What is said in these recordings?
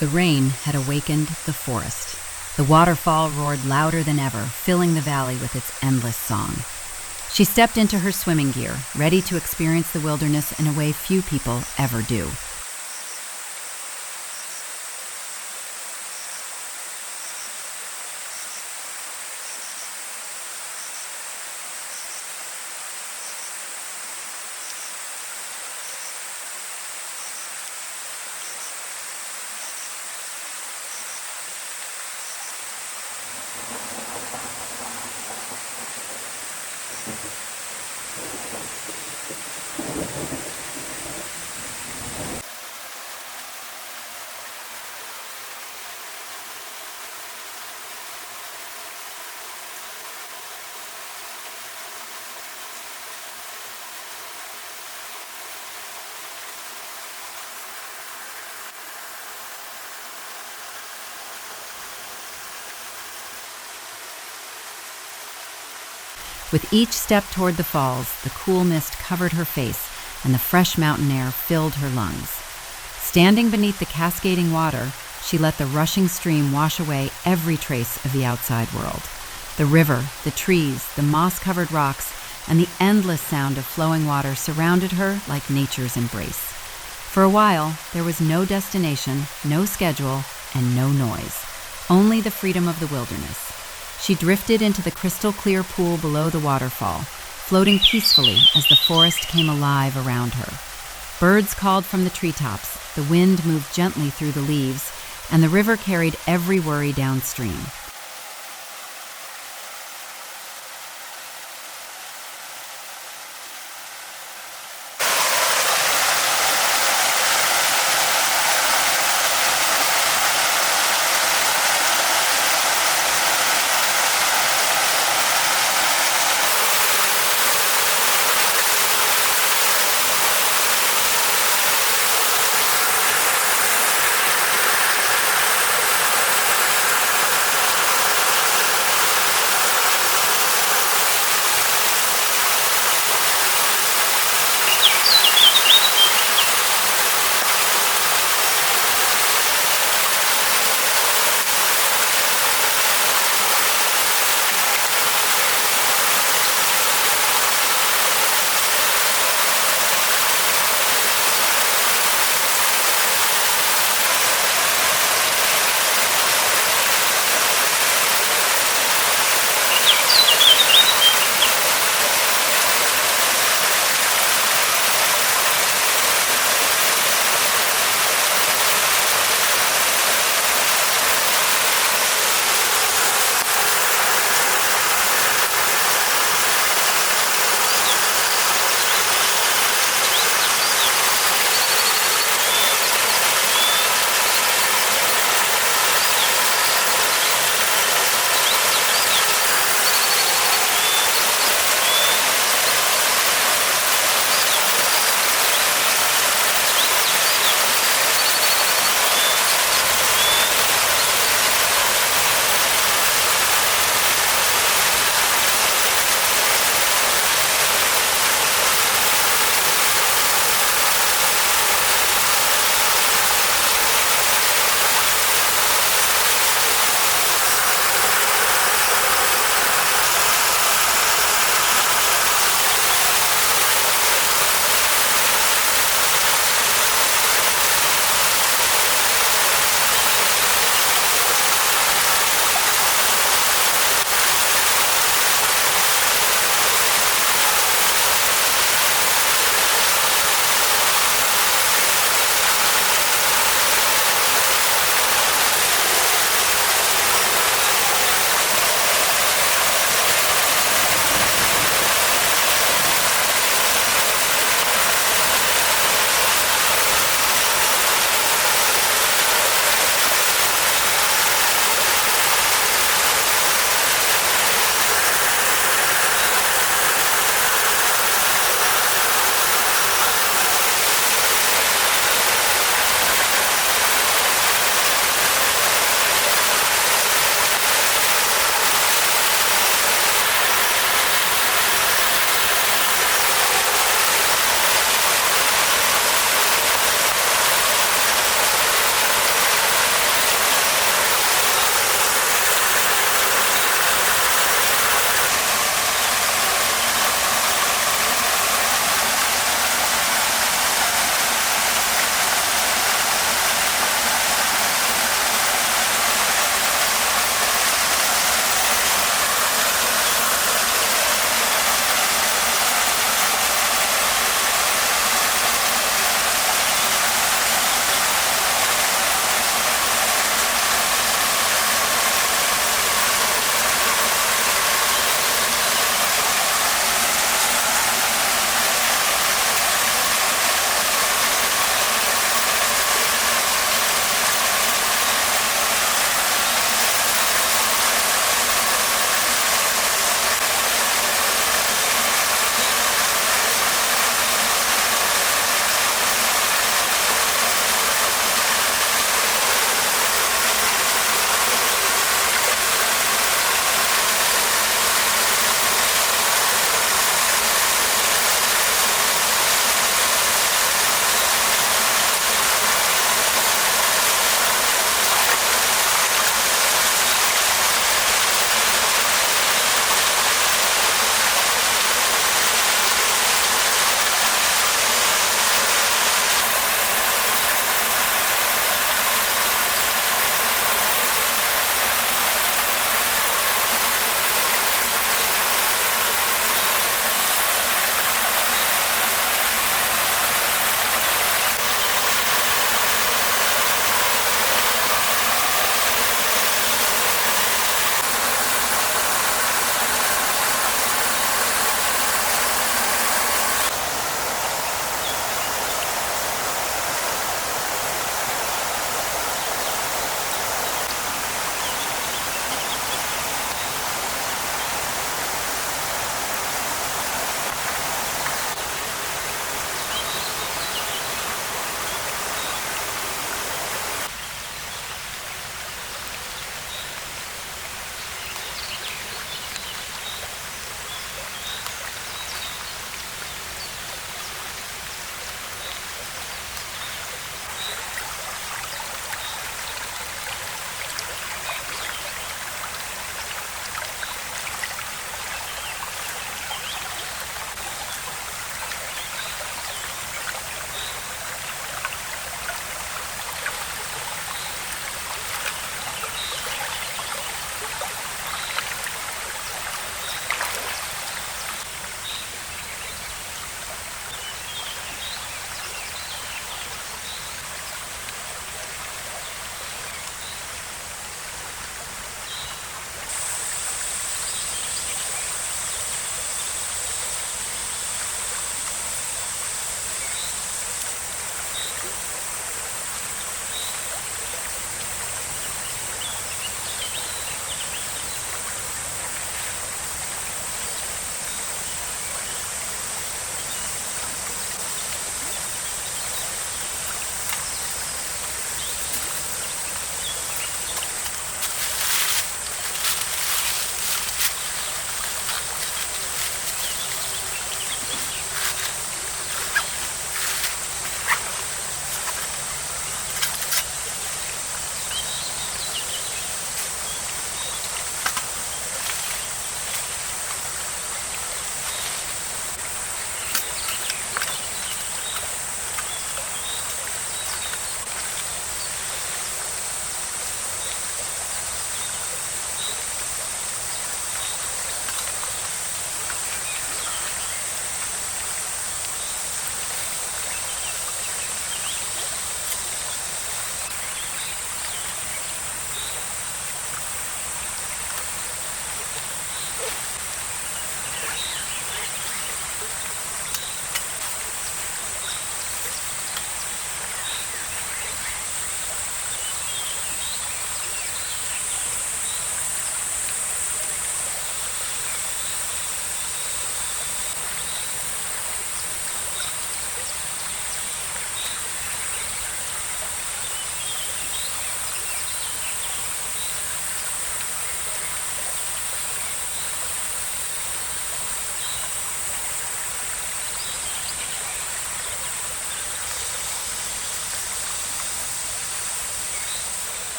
The rain had awakened the forest. The waterfall roared louder than ever, filling the valley with its endless song. She stepped into her swimming gear, ready to experience the wilderness in a way few people ever do. With each step toward the falls, the cool mist covered her face and the fresh mountain air filled her lungs. Standing beneath the cascading water, she let the rushing stream wash away every trace of the outside world. The river, the trees, the moss-covered rocks, and the endless sound of flowing water surrounded her like nature's embrace. For a while, there was no destination, no schedule, and no noise. Only the freedom of the wilderness. She drifted into the crystal-clear pool below the waterfall, floating peacefully as the forest came alive around her. Birds called from the treetops, the wind moved gently through the leaves, and the river carried every worry downstream.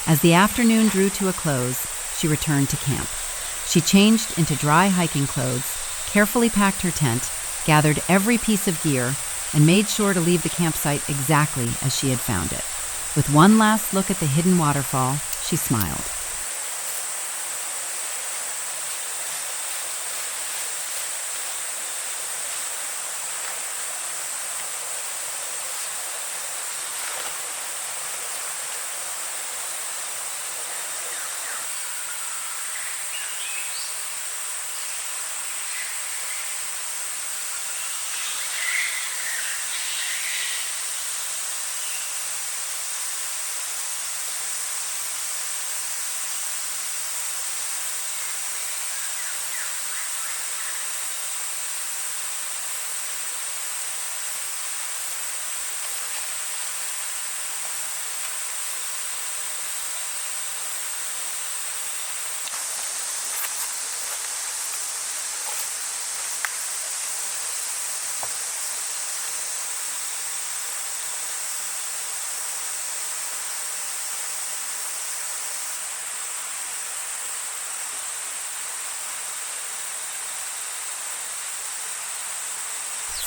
As the afternoon drew to a close, she returned to camp. She changed into dry hiking clothes, carefully packed her tent, gathered every piece of gear, and made sure to leave the campsite exactly as she had found it. With one last look at the hidden waterfall, she smiled.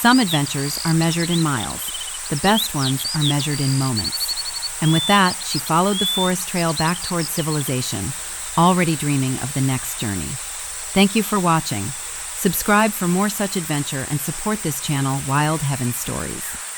Some adventures are measured in miles. The best ones are measured in moments. And with that, she followed the forest trail back toward civilization, already dreaming of the next journey. Thank you for watching. Subscribe for more such adventure and support this channel, Wild Heaven Stories.